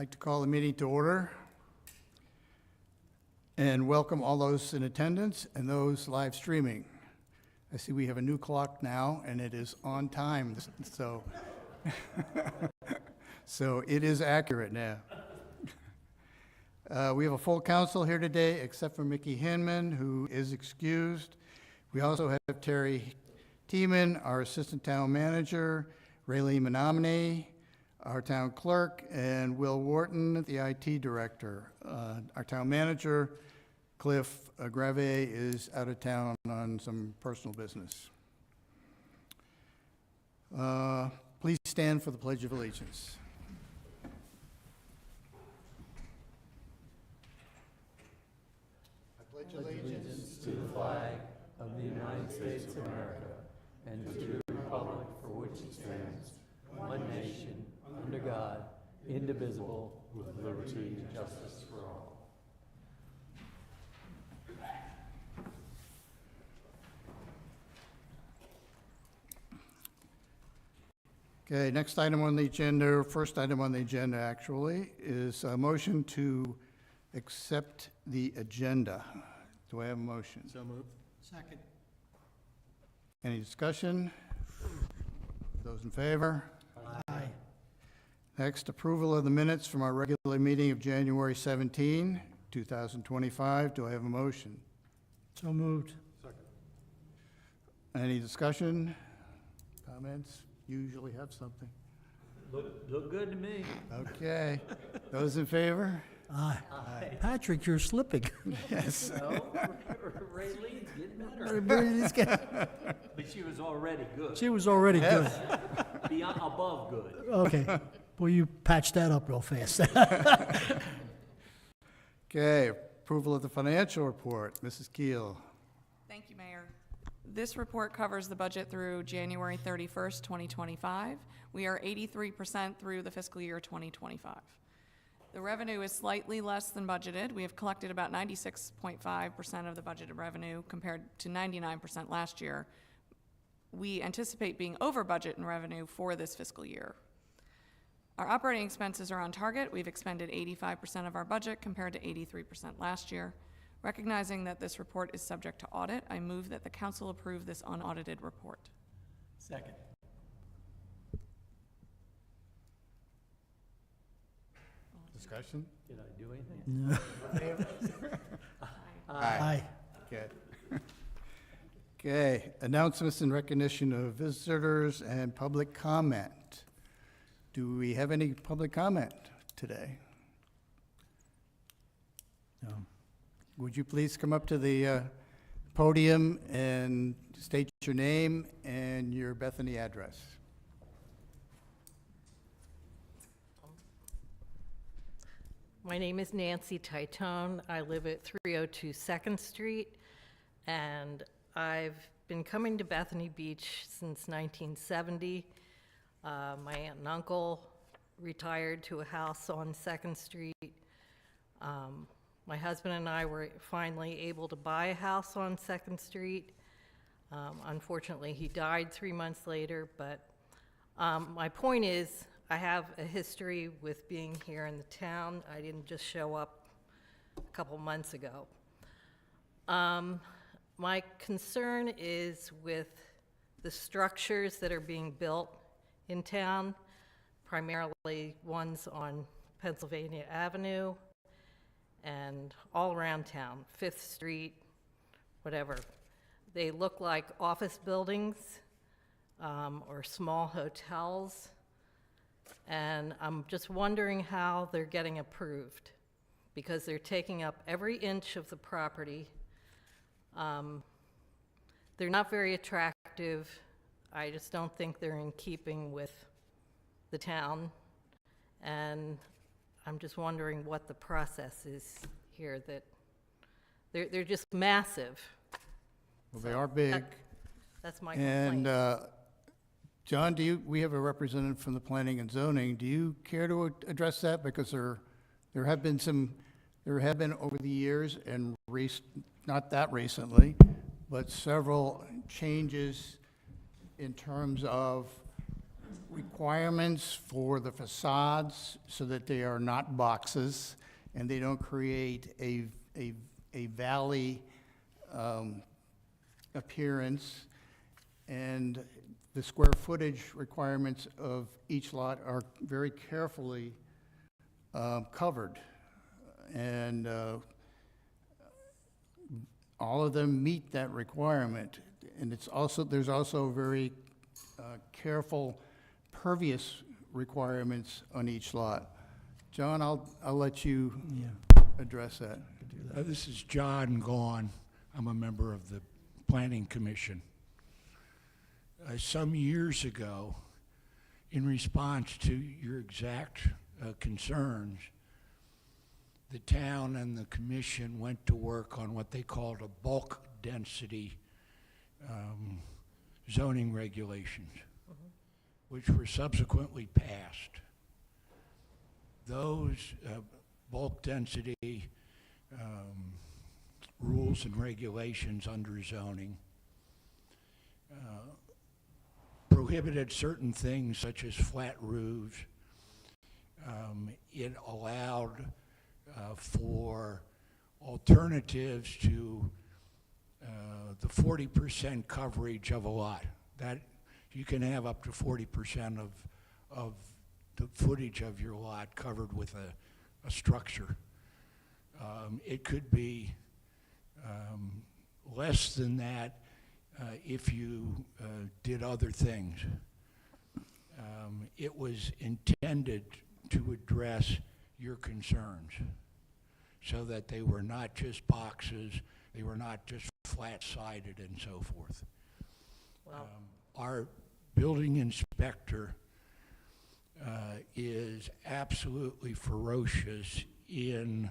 like to call the meeting to order and welcome all those in attendance and those live streaming. I see we have a new clock now, and it is on time, so so it is accurate now. We have a full council here today, except for Mickey Hinman, who is excused. We also have Terry Tiemann, our assistant town manager, Raylene Menominee, our town clerk, and Will Wharton, the IT director. Our town manager, Cliff Gravier, is out of town on some personal business. Please stand for the Pledge of Allegiance. I pledge allegiance to the flag of the United States of America and to the republic for which it stands, one nation, under God, indivisible, with liberty and justice for all. Okay, next item on the agenda, first item on the agenda actually, is a motion to accept the agenda. Do I have a motion? So moved. Second. Any discussion? Those in favor? Aye. Next, approval of the minutes from our regular meeting of January 17, 2025. Do I have a motion? So moved. Any discussion? Comments? Usually have something. Look good to me. Okay. Those in favor? Aye. Aye. Patrick, you're slipping. Yes. No, Raylene's getting better. But she was already good. She was already good. Yes. Beyond, above good. Okay. Well, you patched that up real fast. Okay, approval of the financial report. Mrs. Keel. Thank you, Mayor. This report covers the budget through January 31st, 2025. We are 83% through the fiscal year 2025. The revenue is slightly less than budgeted. We have collected about 96.5% of the budgeted revenue compared to 99% last year. We anticipate being over budget in revenue for this fiscal year. Our operating expenses are on target. We've expended 85% of our budget compared to 83% last year. Recognizing that this report is subject to audit, I move that the council approve this unaudited report. Second. Discussion? Did I do anything? No. Aye. Okay. Okay, announcements and recognition of visitors and public comment. Do we have any public comment today? No. Would you please come up to the podium and state your name and your Bethany address? My name is Nancy Titone. I live at 302 2nd Street, and I've been coming to Bethany Beach since 1970. My aunt and uncle retired to a house on 2nd Street. My husband and I were finally able to buy a house on 2nd Street. Unfortunately, he died 3 months later, but my point is, I have a history with being here in the town. I didn't just show up a couple months ago. My concern is with the structures that are being built in town, primarily ones on Pennsylvania Avenue and all around town, 5th Street, whatever. They look like office buildings or small hotels. And I'm just wondering how they're getting approved, because they're taking up every inch of the property. They're not very attractive. I just don't think they're in keeping with the town. And I'm just wondering what the process is here, that they're just massive. Well, they are big. That's my complaint. And John, we have a representative from the Planning and Zoning. Do you care to address that? Because there have been over the years, and not that recently, but several changes in terms of requirements for the facades so that they are not boxes and they don't create a valley appearance. And the square footage requirements of each lot are very carefully covered. And all of them meet that requirement. And it's also, there's also very careful pervious requirements on each lot. John, I'll let you Yeah. address that. This is John Gahn. I'm a member of the Planning Commission. Some years ago, in response to your exact concerns, the town and the commission went to work on what they called a bulk density zoning regulations, which were subsequently passed. Those bulk density rules and regulations under zoning prohibited certain things such as flat roofs. It allowed for alternatives to the 40% coverage of a lot. That you can have up to 40% of the footage of your lot covered with a structure. It could be less than that if you did other things. It was intended to address your concerns so that they were not just boxes, they were not just flat-sided and so forth. Well, Our building inspector is absolutely ferocious in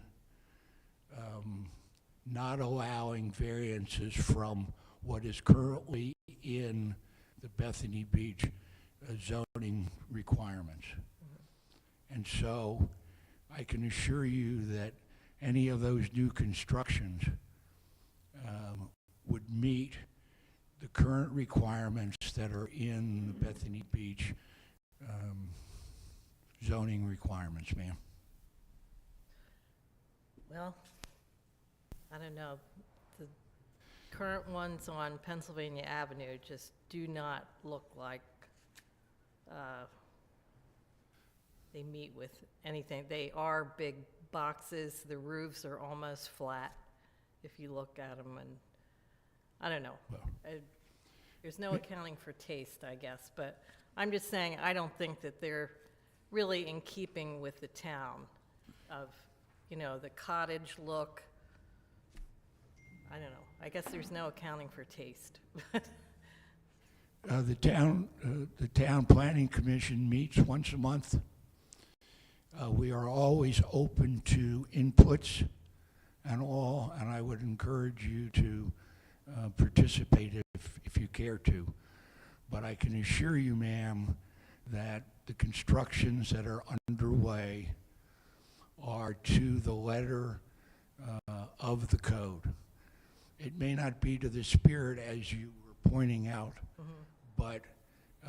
not allowing variances from what is currently in the Bethany Beach zoning requirements. And so I can assure you that any of those new constructions would meet the current requirements that are in the Bethany Beach zoning requirements, ma'am. well, I don't know. The current ones on Pennsylvania Avenue just do not look like they meet with anything. They are big boxes. The roofs are almost flat if you look at them, and I don't know. Well, There's no accounting for taste, I guess, but I'm just saying, I don't think that they're really in keeping with the town of, you know, the cottage look. I don't know. I guess there's no accounting for taste. The town planning commission meets once a month. We are always open to inputs and all, and I would encourage you to participate if you care to. But I can assure you, ma'am, that the constructions that are underway are to the letter of the code. It may not be to the spirit as you were pointing out, but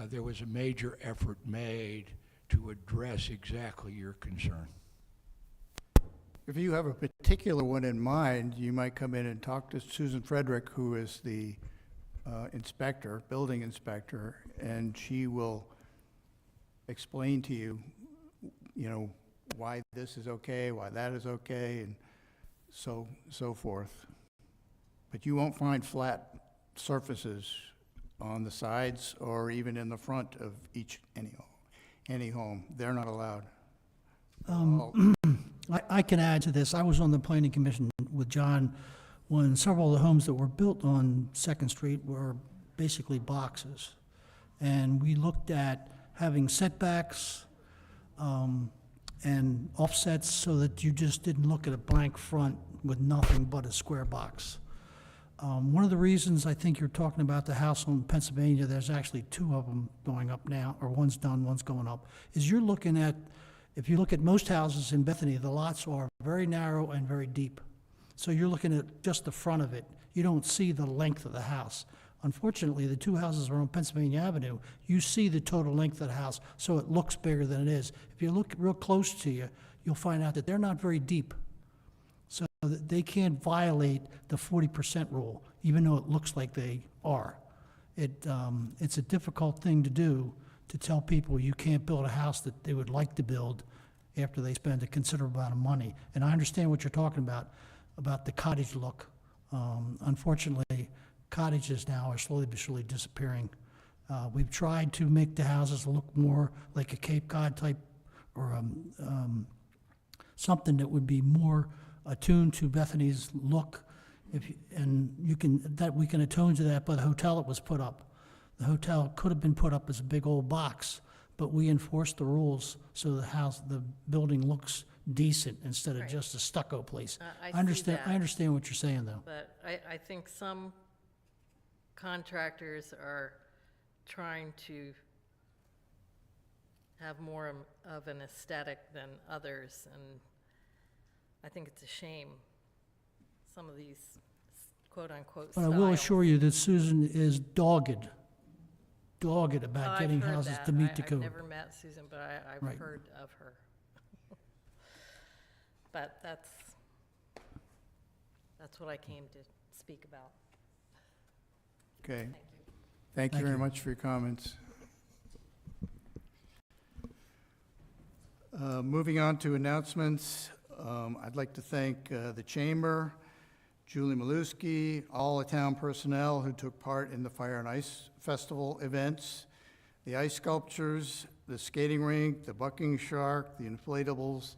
there was a major effort made to address exactly your concern. If you have a particular one in mind, you might come in and talk to Susan Frederick, who is the inspector, building inspector, and she will explain to you, you know, why this is okay, why that is okay, and so forth. But you won't find flat surfaces on the sides or even in the front of any home. They're not allowed. All- I can add to this. I was on the planning commission with John when several of the homes that were built on Second Street were basically boxes. And we looked at having setbacks and offsets so that you just didn't look at a blank front with nothing but a square box. One of the reasons I think you're talking about the house on Pennsylvania, there's actually two of them going up now, or one's done, one's going up, is you're looking at, if you look at most houses in Bethany, the lots are very narrow and very deep. So you're looking at just the front of it. You don't see the length of the house. Unfortunately, the two houses are on Pennsylvania Avenue. You see the total length of the house, so it looks bigger than it is. If you look real close to you, you'll find out that they're not very deep. So that they can't violate the 40% rule, even though it looks like they are. It's a difficult thing to do, to tell people you can't build a house that they would like to build after they spend a considerable amount of money. And I understand what you're talking about the cottage look. Unfortunately, cottages now are slowly but surely disappearing. We've tried to make the houses look more like a Cape Cod type, or something that would be more attuned to Bethany's look. We can atone to that by the hotel that was put up. The hotel could have been put up as a big old box, but we enforced the rules so the building looks decent instead of Right. just a stucco place. I see I that. understand what you're saying, though. But I think some contractors are trying to have more of an aesthetic than others, and I think it's a shame, some of these quote-unquote But I styles. will assure you that Susan is dogged about I've getting heard houses that. to meet the I've code. never met Susan, but I've Right. heard of her. But that's what I came to speak about. Okay. Thank you. Thank you Thank very you. much for your comments. Moving on to announcements, I'd like to thank the Chamber, Julie Maluski, all the town personnel who took part in the Fire and Ice Festival events, the ice sculptures, the skating rink, the bucking shark, the inflatables.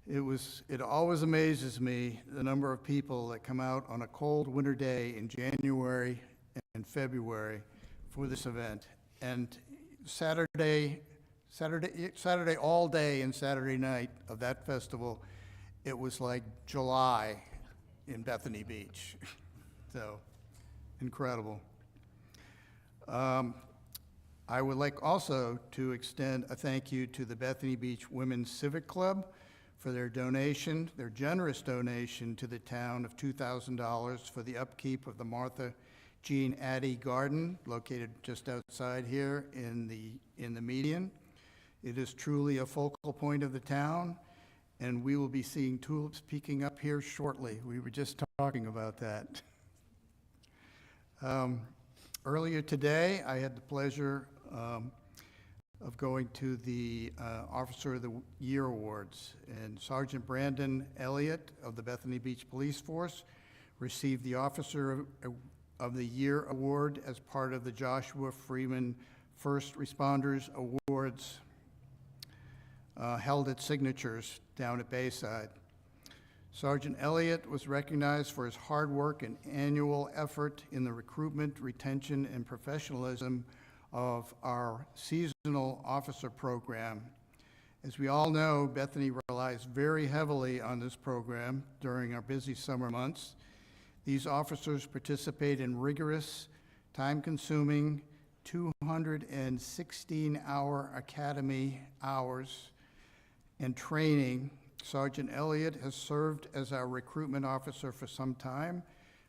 It always amazes me, the number of people that come out on a cold winter day in January and February for this event. And Saturday all day and Saturday night of that festival, it was like July in Bethany Beach. So, incredible. I would like also to extend a thank you to the Bethany Beach Women's Civic Club for their donation, their generous donation to the town of $2,000 for the upkeep of the Martha Jean Addy Garden, located just outside here in the median. It is truly a focal point of the town, and we will be seeing tulips peeking up here shortly. We were just talking about that. Earlier today, I had the pleasure of going to the Officer of the Year Awards, and Sergeant Brandon Elliott of the Bethany Beach Police Force received the Officer of the Year Award as part of the Joshua Freeman First Responders Awards held at Signatures down at Bayside. Sergeant Elliott was recognized for his hard work and annual effort in the recruitment, retention, and professionalism of our seasonal officer program. As we all know, Bethany relies very heavily on this program during our busy summer months. These officers participate in rigorous, time-consuming, 216-hour academy hours and training. Sergeant Elliott has served as our recruitment officer for some time,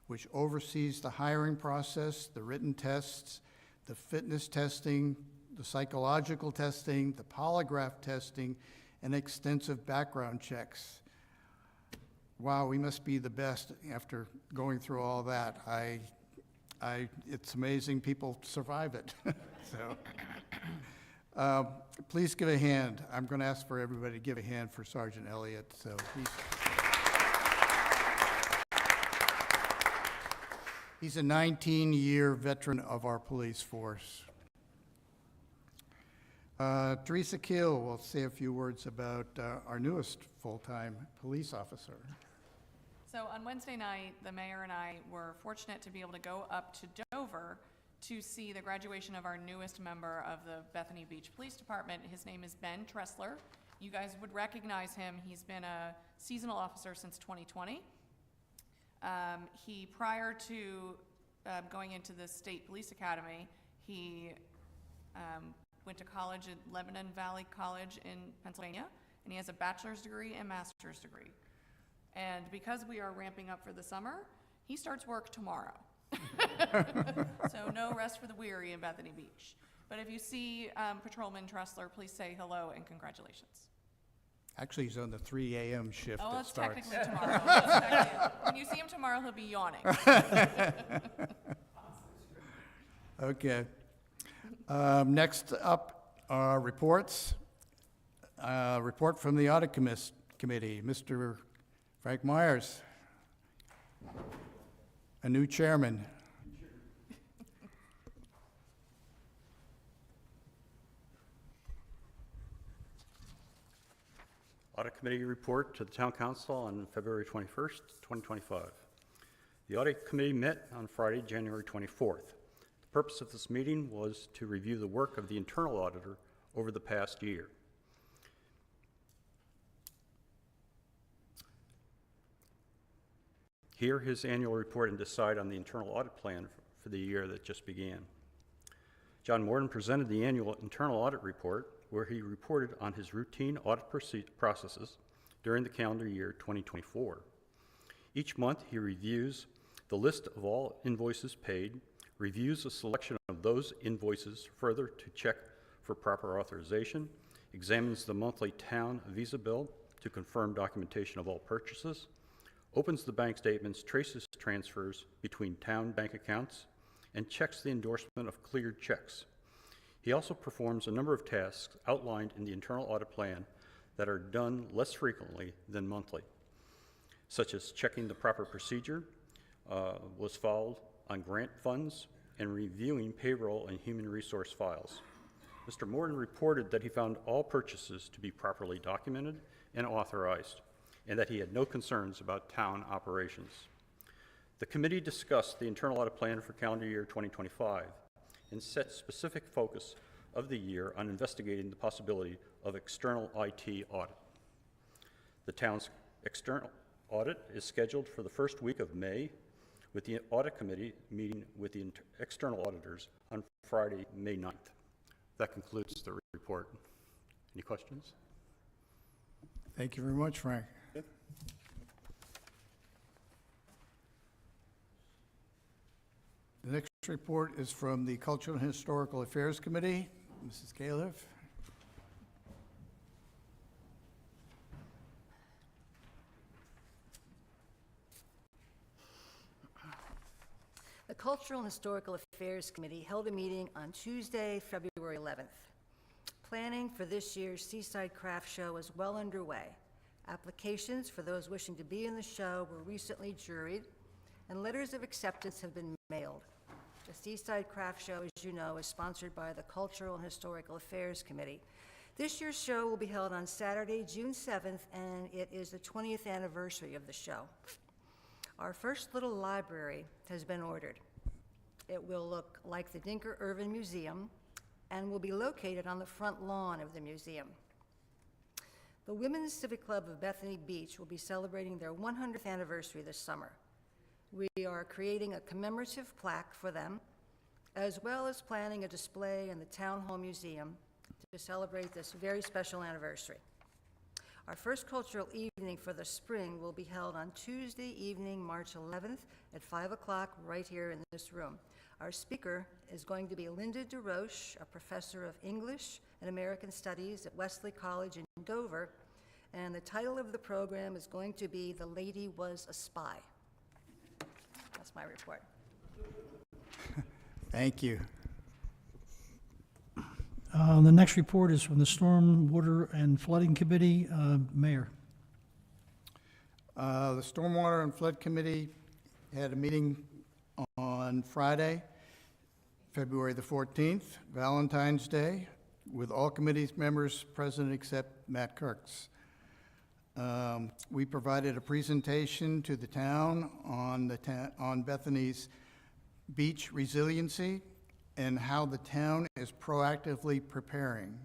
which oversees the hiring process, the written tests, the fitness testing, the psychological testing, the polygraph testing, and extensive background checks. Wow, we must be the best after going through all that. It's amazing people survive it. So, please give a hand. I'm going to ask for everybody to give a hand for Sergeant Elliott. So he's a 19-year veteran of our police force. Teresa Keel will say a few words about our newest full-time police officer. So on Wednesday night, the mayor and I were fortunate to be able to go up to Dover to see the graduation of our newest member of the Bethany Beach Police Department. His name is Ben Tressler. You guys would recognize him. He's been a seasonal officer since 2020. Prior to going into the State Police Academy, he went to college at Lebanon Valley College in Pennsylvania, and he has a bachelor's degree and master's degree. And because we are ramping up for the summer, he starts work tomorrow. So no rest for the weary in Bethany Beach. But if you see Patrolman Tressler, please say hello and congratulations. Actually, he's on the 3 a.m. shift Oh, that it's starts. technically tomorrow. When you see him tomorrow, he'll be yawning. Okay. Next up are reports. Report from the Audit Committee. Mr. Frank Myers, a new chairman. Audit Committee report to the Town Council on February 21st, 2025. The Audit Committee met on Friday, January 24th. The purpose of this meeting was to review the work of the internal auditor over the past year. Hear his annual report and decide on the internal audit plan for the year that just began. John Morden presented the annual internal audit report, where he reported on his routine audit processes during the calendar year 2024. Each month, he reviews the list of all invoices paid, reviews a selection of those invoices further to check for proper authorization, examines the monthly town visa bill to confirm documentation of all purchases, opens the bank statements, traces transfers between town bank accounts, and checks the endorsement of cleared checks. He also performs a number of tasks outlined in the internal audit plan that are done less frequently than monthly, such as checking the proper procedure was followed on grant funds and reviewing payroll and human resource files. Mr. Morton reported that he found all purchases to be properly documented and authorized, and that he had no concerns about town operations. The committee discussed the internal audit plan for calendar year 2025 and set specific focus of the year on investigating the possibility of external IT audit. The town's external audit is scheduled for the first week of May, with the audit committee meeting with the external auditors on Friday, May 9th. That concludes the report. Any questions? Thank you very much, Frank. The next report is from the Cultural and Historical Affairs Committee. Mrs. Califf. The Cultural and Historical Affairs Committee held a meeting on Tuesday, February 11th. Planning for this year's Seaside Craft Show is well underway. Applications for those wishing to be in the show were recently juried, and letters of acceptance have been mailed. The Seaside Craft Show, as you know, is sponsored by the Cultural and Historical Affairs Committee. This year's show will be held on Saturday, June 7th, and it is the 20th anniversary of the show. Our first little library has been ordered. It will look like the Dinker Irvin Museum and will be located on the front lawn of the museum. The Women's Civic Club of Bethany Beach will be celebrating their 100th anniversary this summer. We are creating a commemorative plaque for them, as well as planning a display in the Town Hall Museum to celebrate this very special anniversary. Our first cultural evening for the spring will be held on Tuesday evening, March 11th at 5 o'clock right here in this room. Our speaker is going to be Linda DeRoche, a professor of English and American Studies at Wesley College in Dover, and the title of the program is going to be The Lady Was a Spy. That's my report. Thank you. The next report is from the Storm, Water, and Flooding Committee. Mayor. The Stormwater and Flood Committee had a meeting on Friday, February the 14th, Valentine's Day, with all committee's members present except Matt Kirks. We provided a presentation to the town on Bethany's beach resiliency and how the town is proactively preparing.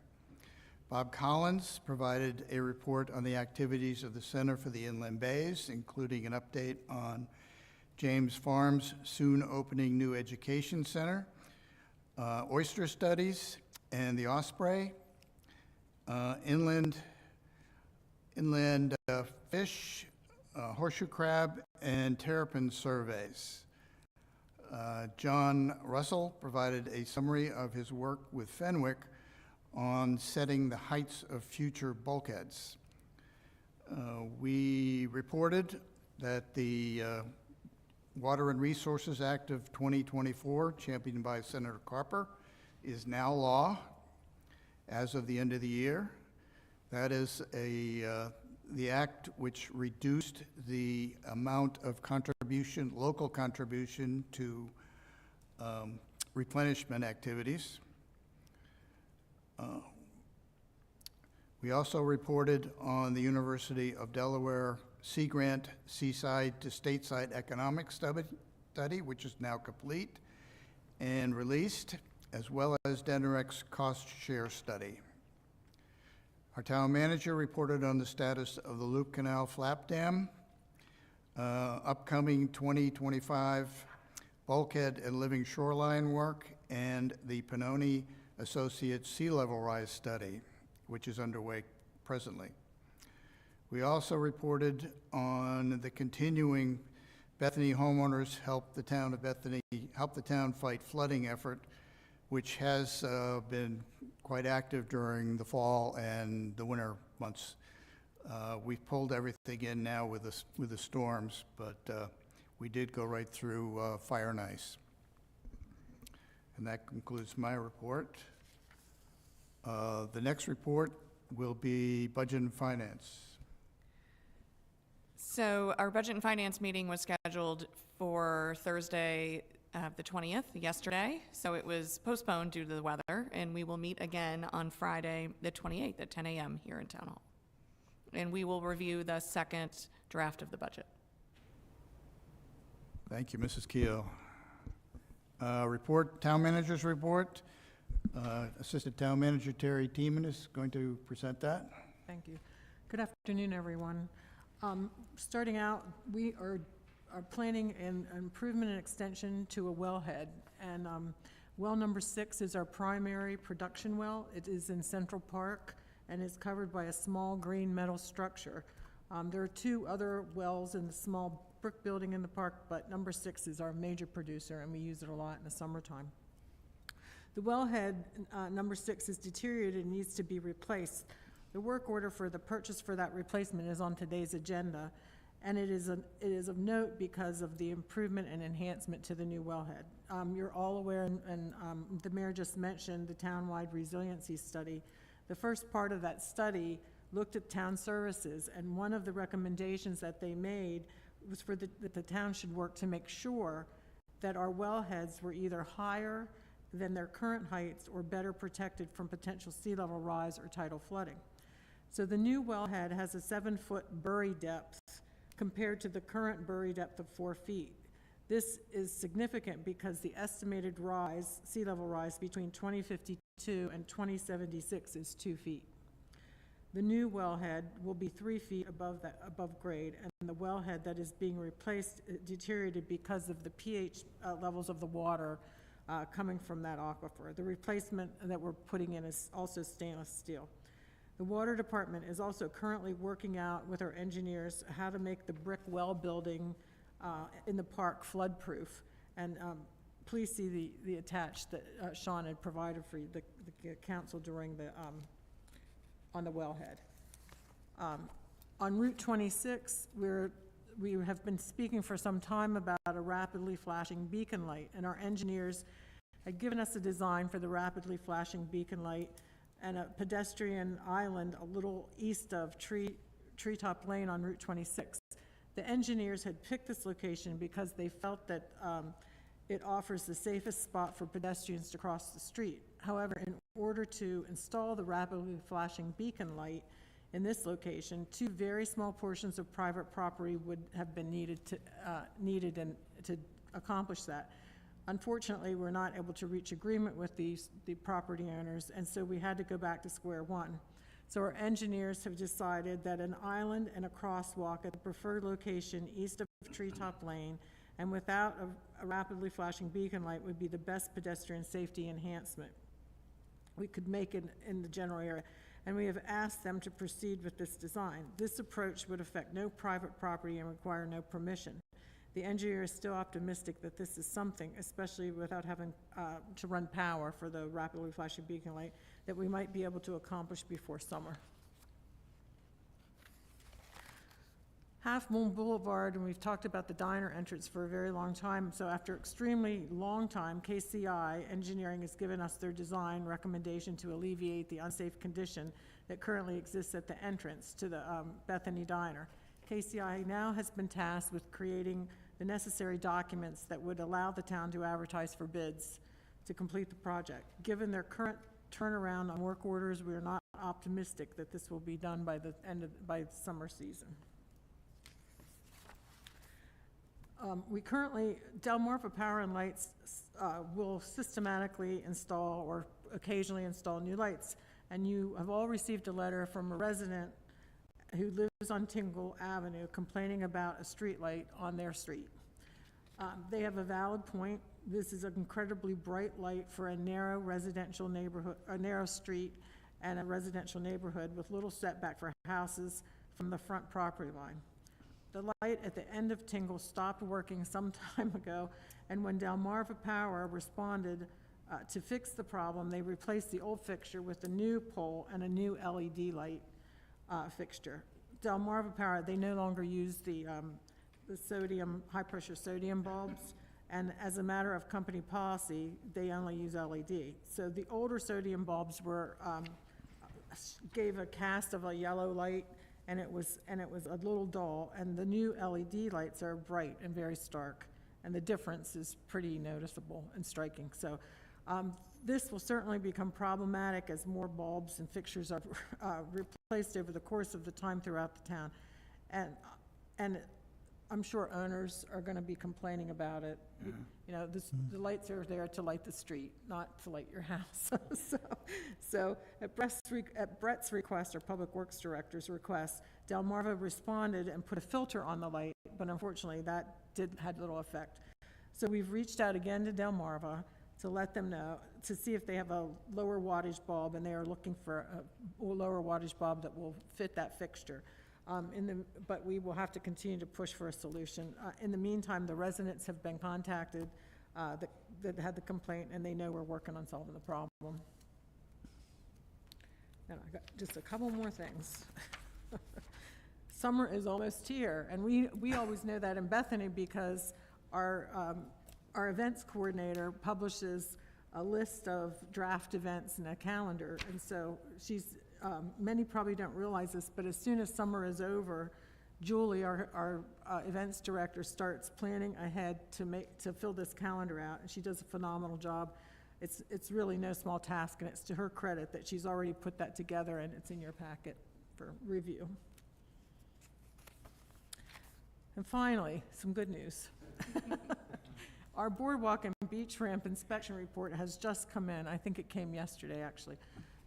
Bob Collins provided a report on the activities of the Center for the Inland Bays, including an update on James Farms' soon opening new education center, oyster studies, and the Osprey, inland fish, horseshoe crab, and terrapin surveys. John Russell provided a summary of his work with Fenwick on setting the heights of future bulkheads. We reported that the Water and Resources Act of 2024, championed by Senator Carper, is now law as of the end of the year. That is the act which reduced the amount of contribution, local contribution to replenishment activities. We also reported on the University of Delaware Sea Grant Seaside to Stateside Economic Study, which is now complete and released, as well as Denerec's cost share study. Our town manager reported on the status of the Loop Canal Flap Dam, upcoming 2025 bulkhead and living shoreline work, and the Pannoni Associates Sea Level Rise Study, which is underway presently. We also reported on the continuing Bethany homeowners help the town fight flooding effort, which has been quite active during the fall and the winter months. We've pulled everything in now with the storms, but we did go right through fire and ice. And that concludes my report. The next report will be Budget and Finance. So our Budget and Finance meeting was scheduled for Thursday, the 20th, yesterday. So it was postponed due to the weather, and we will meet again on Friday, the 28th at 10 a.m. here in Town Hall. And we will review the second draft of the budget. Thank you, Mrs. Keel. Town Manager's report. Assistant Town Manager Terry Tiemann is going to present that. Thank you. Good afternoon, everyone. Starting out, we are planning an improvement and extension to a wellhead. And well number 6 is our primary production well. It is in Central Park and is covered by a small green metal structure. There are 2 other wells in the small brick building in the park, but number 6 is our major producer, and we use it a lot in the summertime. The wellhead, number 6, is deteriorated and needs to be replaced. The work order for the purchase for that replacement is on today's agenda, and it is of note because of the improvement and enhancement to the new wellhead. You're all aware, and the mayor just mentioned the townwide resiliency study. The first part of that study looked at town services, and one of the recommendations that they made was that the town should work to make sure that our wellheads were either higher than their current heights or better protected from potential sea level rise or tidal flooding. So the new wellhead has a 7-foot bury depth compared to the current bury depth of 4 feet. This is significant because the estimated rise, sea level rise between 2052 and 2076 is 2 feet. The new wellhead will be 3 feet above grade, and the wellhead that is being replaced deteriorated because of the pH levels of the water coming from that aquifer. The replacement that we're putting in is also stainless steel. The water department is also currently working out with our engineers how to make the brick well building in the park flood-proof. And please see the attached that Sean had provided for the council during the on the wellhead. On Route 26, we have been speaking for some time about a rapidly flashing beacon light, and our engineers had given us a design for the rapidly flashing beacon light and a pedestrian island a little east of Treetop Lane on Route 26. The engineers had picked this location because they felt that it offers the safest spot for pedestrians to cross the street. However, in order to install the rapidly flashing beacon light in this location, 2 very small portions of private property would have been needed to accomplish that. Unfortunately, we're not able to reach agreement with the property owners, and so we had to go back to square one. So our engineers have decided that an island and a crosswalk at the preferred location east of Treetop Lane and without a rapidly flashing beacon light would be the best pedestrian safety enhancement we could make it in the general area. And we have asked them to proceed with this design. This approach would affect no private property and require no permission. The engineer is still optimistic that this is something, especially without having to run power for the rapidly flashing beacon light, that we might be able to accomplish before summer. Half Moon Boulevard, and we've talked about the diner entrance for a very long time, so after extremely long time, KCI Engineering has given us their design recommendation to alleviate the unsafe condition that currently exists at the entrance to the Bethany Diner. KCI now has been tasked with creating the necessary documents that would allow the town to advertise for bids to complete the project. Given their current turnaround on work orders, we are not optimistic that this will be done by the summer season. We currently, Delmarva Power and Lights will systematically install or occasionally install new lights. And you have all received a letter from a resident who lives on Tingle Avenue complaining about a street light on their street. They have a valid point. This is an incredibly bright light for a narrow residential neighborhood, a narrow street and a residential neighborhood with little setback for houses from the front property line. The light at the end of Tingle stopped working some time ago, and when Delmarva Power responded to fix the problem, they replaced the old fixture with a new pole and a new LED light fixture. Delmarva Power, they no longer use the sodium, high-pressure sodium bulbs, and as a matter of company policy, they only use LED. So the older sodium bulbs were, gave a cast of a yellow light, and it was a little dull, and the new LED lights are bright and very stark, and the difference is pretty noticeable and striking. So this will certainly become problematic as more bulbs and fixtures are replaced over the course of the time throughout the town. And I'm sure owners are going to be complaining about it. You know, the lights are there to light the street, not to light your house. So at Brett's request, our Public Works Director's request, Delmarva responded and put a filter on the light, but unfortunately that had little effect. So we've reached out again to Delmarva to let them know, to see if they have a lower wattage bulb, and they are looking for a lower wattage bulb that will fit that fixture. But we will have to continue to push for a solution. In the meantime, the residents have been contacted that had the complaint, and they know we're working on solving the problem. And I got just a couple more things. Summer is almost here, and we always know that in Bethany because our events coordinator publishes a list of draft events and a calendar, and so she's many probably don't realize this, but as soon as summer is over, Julie, our events director, starts planning ahead to fill this calendar out, and she does a phenomenal job. It's really no small task, and it's to her credit that she's already put that together, and it's in your packet for review. And finally, some good news. Our boardwalk and beach ramp inspection report has just come in. I think it came yesterday, actually.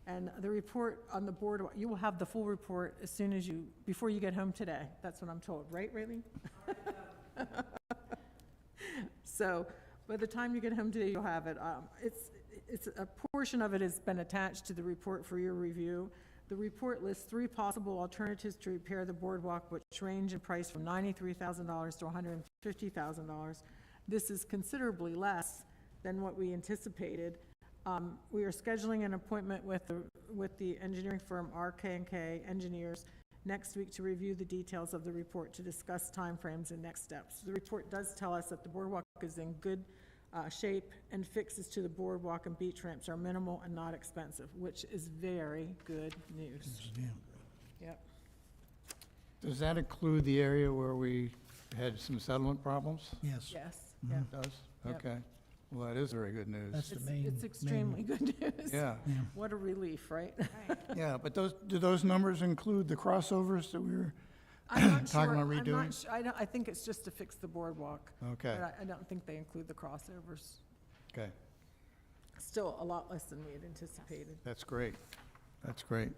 And the report on the board, you will have the full report as soon as before you get home today. That's what I'm told, right, Raylene? So by the time you get home today, you'll have it. It's a portion of it has been attached to the report for your review. The report lists 3 possible alternatives to repair the boardwalk, which range in price from $93,000 to $150,000. This is considerably less than what we anticipated. We are scheduling an appointment with the engineering firm RK&K Engineers next week to review the details of the report to discuss timeframes and next steps. The report does tell us that the boardwalk is in good shape and fixes to the boardwalk and beach ramps are minimal and not expensive, which is very good news. Yep. Does that include the area where we had some settlement problems? Yes, Yes, yeah. It does? Yep. Okay. Well, that is very good news. that's the main. It's extremely good news. Yeah, What a relief, right? yeah, but do those numbers include the crossovers that we were I'm not talking sure. about I'm redoing? not su- I think it's just to fix the boardwalk. Okay, But I don't think they include the crossovers. okay, Still a lot less than we had anticipated. that's great. That's great.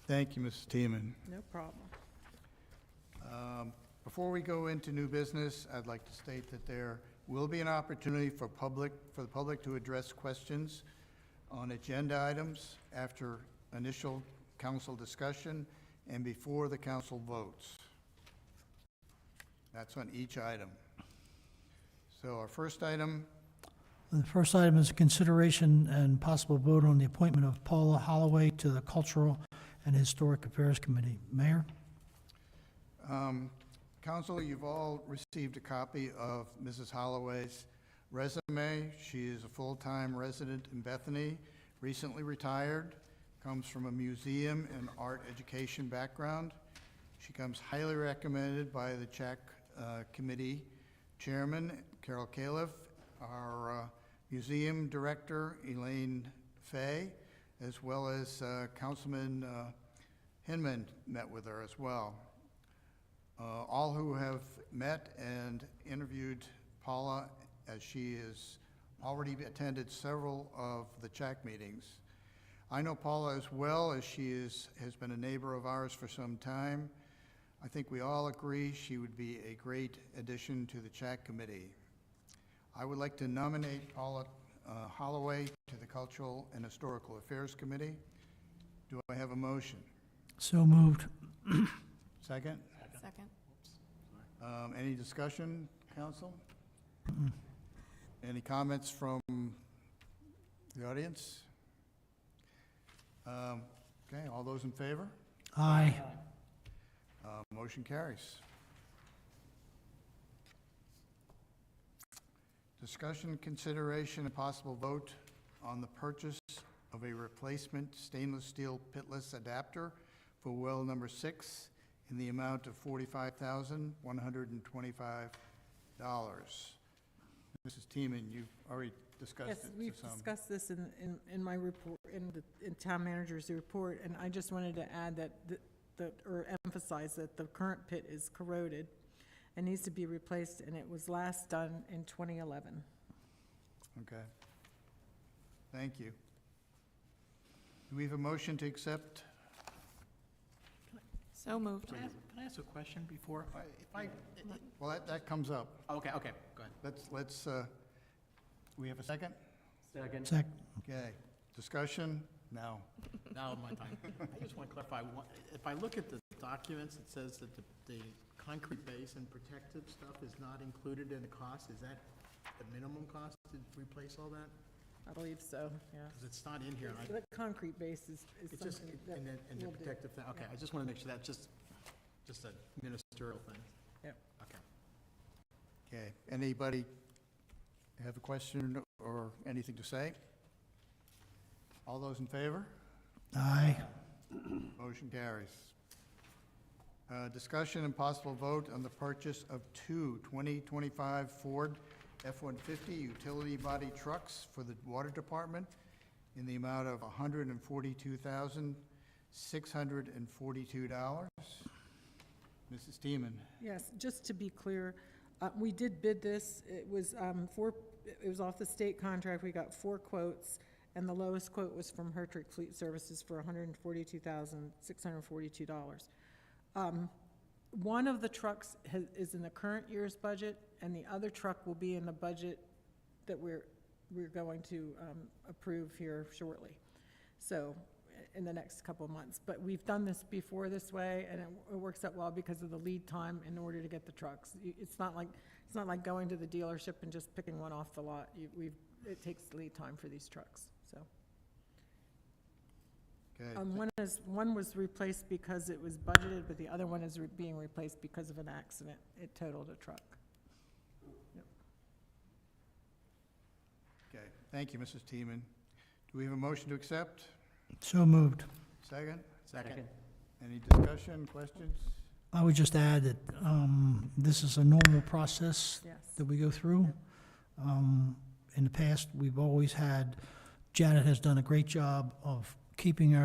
Thank you, Mrs. Teeman. No problem. Before we go into new business, I'd like to state that there will be an opportunity for the public to address questions on agenda items after initial council discussion and before the council votes. That's on each item. So our first item, The first item is consideration and possible vote on the appointment of Paula Holloway to the Cultural and Historic Affairs Committee. Mayor? Council, you've all received a copy of Mrs. Holloway's resume. She is a full-time resident in Bethany, recently retired, comes from a museum and art education background. She comes highly recommended by the CHAC Committee Chairman, Carol Califf, our museum director, Elaine Fay, as well as Councilman Hinman met with her as well. All who have met and interviewed Paula, as she has already attended several of the CHAC meetings. I know Paula as well, as she has been a neighbor of ours for some time. I think we all agree she would be a great addition to the CHAC committee. I would like to nominate Paula Holloway to the Cultural and Historical Affairs Committee. Do I have a motion? So moved. Second? Second. Any discussion, council? Any comments from the audience? Okay, all those in favor? Aye. Motion carries. Discussion, consideration, and possible vote on the purchase of a replacement stainless steel pitless adapter for well number 6 in the amount of $45,125. Mrs. Teeman, you've already discussed Yes, it to we've some. discussed this in my report, in town manager's report, and I just wanted to add that, or emphasize that the current pit is corroded and needs to be replaced, and it was last done in 2011. Okay. Thank you. Do we have a motion to accept? So moved. Can I ask a question before? Well, that comes up. Okay, go ahead. Let's, we have a second? Second. Okay. Discussion? No. Now my time. I just want to clarify, if I look at the documents, it says that the concrete base and protective stuff is not included in the cost. Is that the minimum cost to replace all that? I believe so, yeah. Because it's not in here. The concrete base is It's just, something that and the we'll do. protective thing, okay, I just want to make sure that's just a ministerial thing. Yep. Okay. Okay. Anybody have a question or anything to say? All those in favor? Aye. Motion carries. Discussion and possible vote on the purchase of 2 2025 Ford F-150 utility body trucks for the water department in the amount of $142,642. Mrs. Teeman. Yes, just to be clear, we did bid this. It was it was off the state contract. We got 4 quotes, and the lowest quote was from Hertrick Fleet Services for $142,642. One of the trucks is in the current year's budget, and the other truck will be in the budget that we're going to approve here shortly. So, in the next couple of months. But we've done this before this way, and it works out well because of the lead time in order to get the trucks. It's not like going to the dealership and just picking one off the lot. It takes lead time for these trucks, so. Okay. One was replaced because it was budgeted, but the other one is being replaced because of an accident. It totaled a truck. Okay. Thank you, Mrs. Teeman. Do we have a motion to accept? So moved. Second? Second. Any discussion, questions? I would just add that this is a normal process Yes. that we go through. In the past, we've always had, Janet has done a great job of keeping our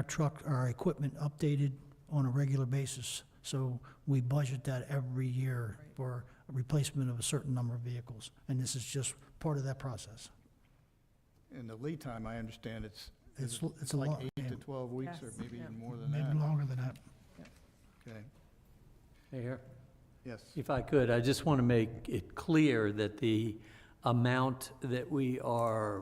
equipment updated on a regular basis. So we budget that every year for a replacement of a certain number of vehicles. And this is just part of that process. And the lead time, I understand it's It's a like lot, 8 to 12 weeks, or Yes, maybe yeah. even more than maybe that. longer than that. Okay. Mayor, Yes. if I could, I just want to make it clear that the amount that we are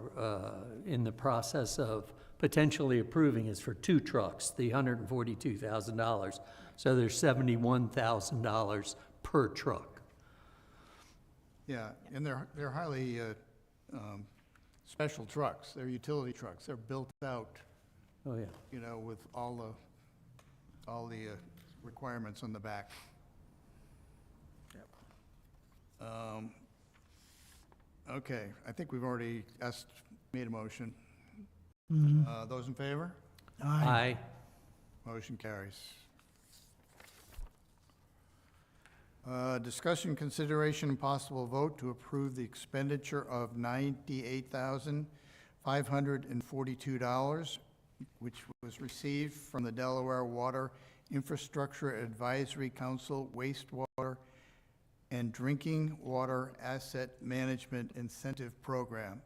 in the process of potentially approving is for 2 trucks, the $142,000. So there's $71,000 per truck. Yeah, and they're highly special trucks. They're utility trucks. They're built out, Oh, yeah. you know, with all the requirements on the back. Okay, I think we've already made a motion. Those in favor? Aye. Motion carries. Discussion, consideration, and possible vote to approve the expenditure of $98,542, which was received from the Delaware Water Infrastructure Advisory Council Wastewater and Drinking Water Asset Management Incentive Program.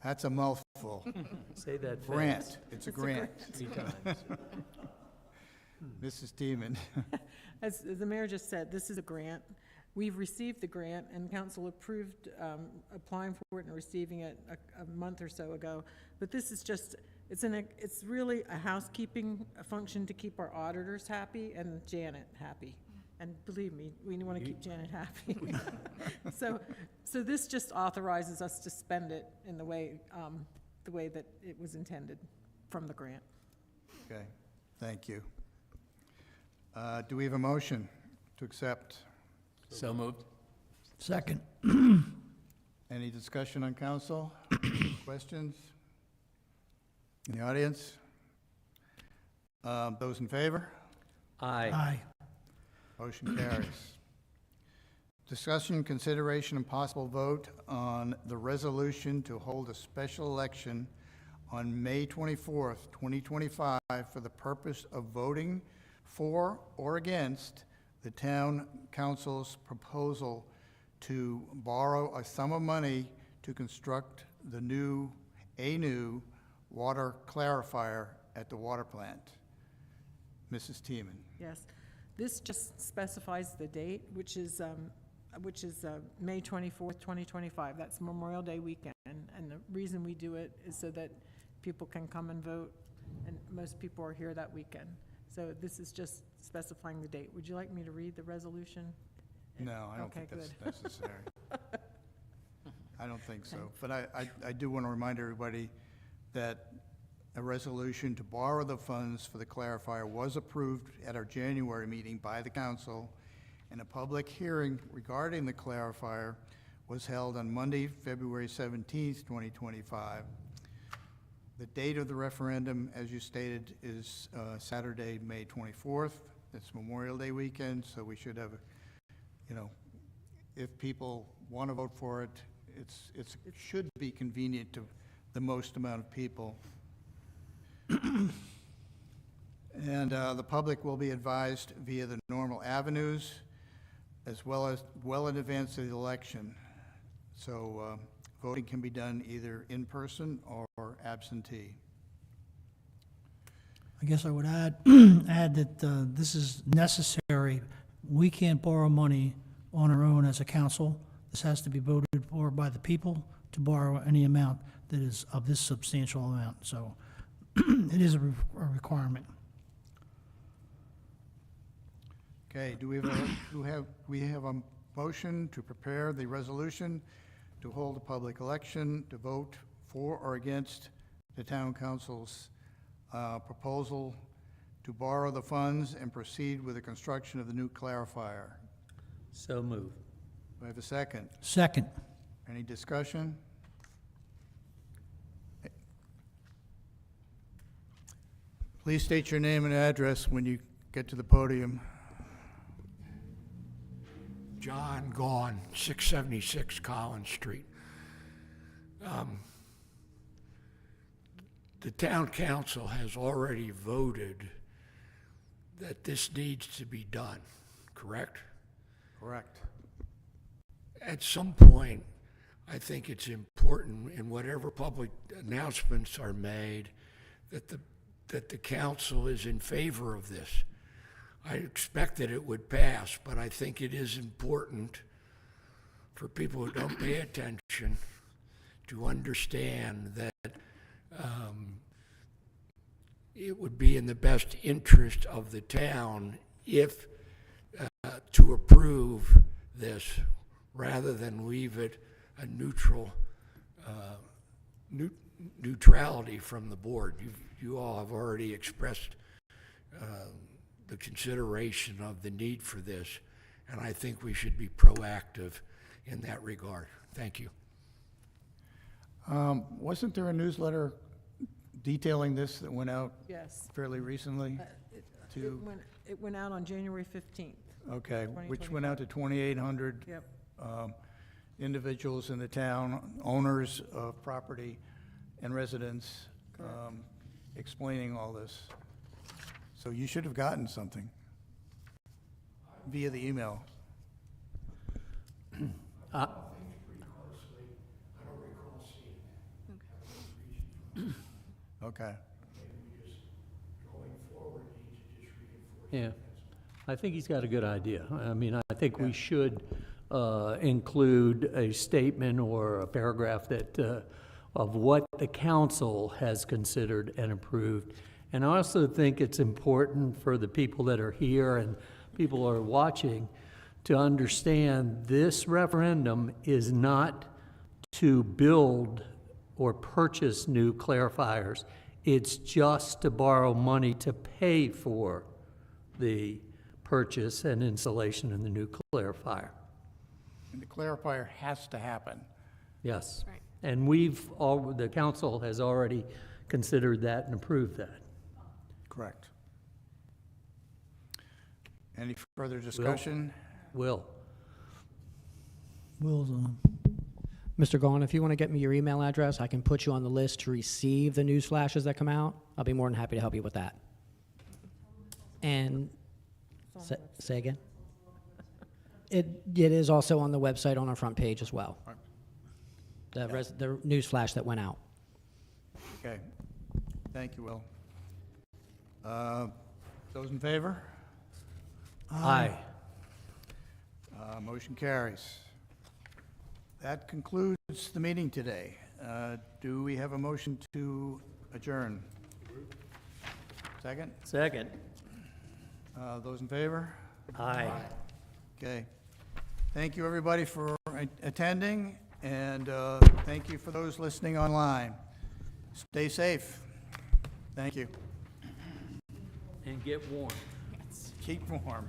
That's a mouthful. Say that fast. Grant, it's a grant. 3 times. Mrs. Teeman. As the mayor just said, this is a grant. We've received the grant, and council approved applying for it and receiving it a month or so ago. But this is just, it's really a housekeeping function to keep our auditors happy and Janet happy. And believe me, we want to keep Janet happy. So this just authorizes us to spend it in the way that it was intended from the grant. Okay, thank you. Do we have a motion to accept? So moved. Second. Any discussion on council? Questions? In the audience? Those in favor? Aye. Aye. Motion carries. Discussion, consideration, and possible vote on the resolution to hold a special election on May 24th, 2025, for the purpose of voting for or against the town council's proposal to borrow a sum of money to construct a new water clarifier at the water plant. Mrs. Teeman. Yes, this just specifies the date, which is May 24th, 2025. That's Memorial Day weekend, and the reason we do it is so that people can come and vote, and most people are here that weekend. So this is just specifying the date. Would you like me to read the resolution? No, I don't Okay, think that's good. necessary. I don't think so. But I do want to remind everybody that a resolution to borrow the funds for the clarifier was approved at our January meeting by the council, and a public hearing regarding the clarifier was held on Monday, February 17th, 2025. The date of the referendum, as you stated, is Saturday, May 24th. It's Memorial Day weekend, so we should have, if people want to vote for it, it should be convenient to the most amount of people. And the public will be advised via the normal avenues, as well in advance of the election. So voting can be done either in person or absentee. I guess I would add that this is necessary. We can't borrow money on our own as a council. This has to be voted for by the people to borrow any amount that is of this substantial amount. So it is a requirement. Okay, do we have a motion to prepare the resolution to hold a public election to vote for or against the town council's proposal to borrow the funds and proceed with the construction of the new clarifier? So moved. Do I have a second? Second. Any discussion? Please state your name and address when you get to the podium. John Gahn, 676 Collins Street. The town council has already voted that this needs to be done, correct? Correct. At some point, I think it's important in whatever public announcements are made that the council is in favor of this. I expect that it would pass, but I think it is important for people who don't pay attention to understand that it would be in the best interest of the town if to approve this rather than leave it a neutrality from the board. You all have already expressed the consideration of the need for this, and I think we should be proactive in that regard. Thank you. Wasn't there a newsletter detailing this that went out Yes. fairly recently? It went out on January 15th. Okay, which went out to 2,800 Yep. individuals in the town, owners of property and residents, explaining all this. So you should have gotten something via the email. Okay. Yeah, I think he's got a good idea. I mean, I think we should include a statement or a paragraph that, of what the council has considered and approved. And I also think it's important for the people that are here and people who are watching to understand this referendum is not to build or purchase new clarifiers. It's just to borrow money to pay for the purchase and installation of the new clarifier. And the clarifier has to happen. Yes. Right. And the council has already considered that and approved that. Correct. Any further discussion? Will. Will's on. Mr. Gahn, if you want to get me your email address, I can put you on the list to receive the news flashes that come out. I'll be more than happy to help you with that. And, say again? It is also on the website on our front page as well. The news flash that went out. Okay. Thank you, Will. Those in favor? Aye. Motion carries. That concludes the meeting today. Do we have a motion to adjourn? Second? Second. Those in favor? Aye. Okay. Thank you, everybody, for attending, and thank you for those listening online. Stay safe. Thank you. And get warm. Keep warm.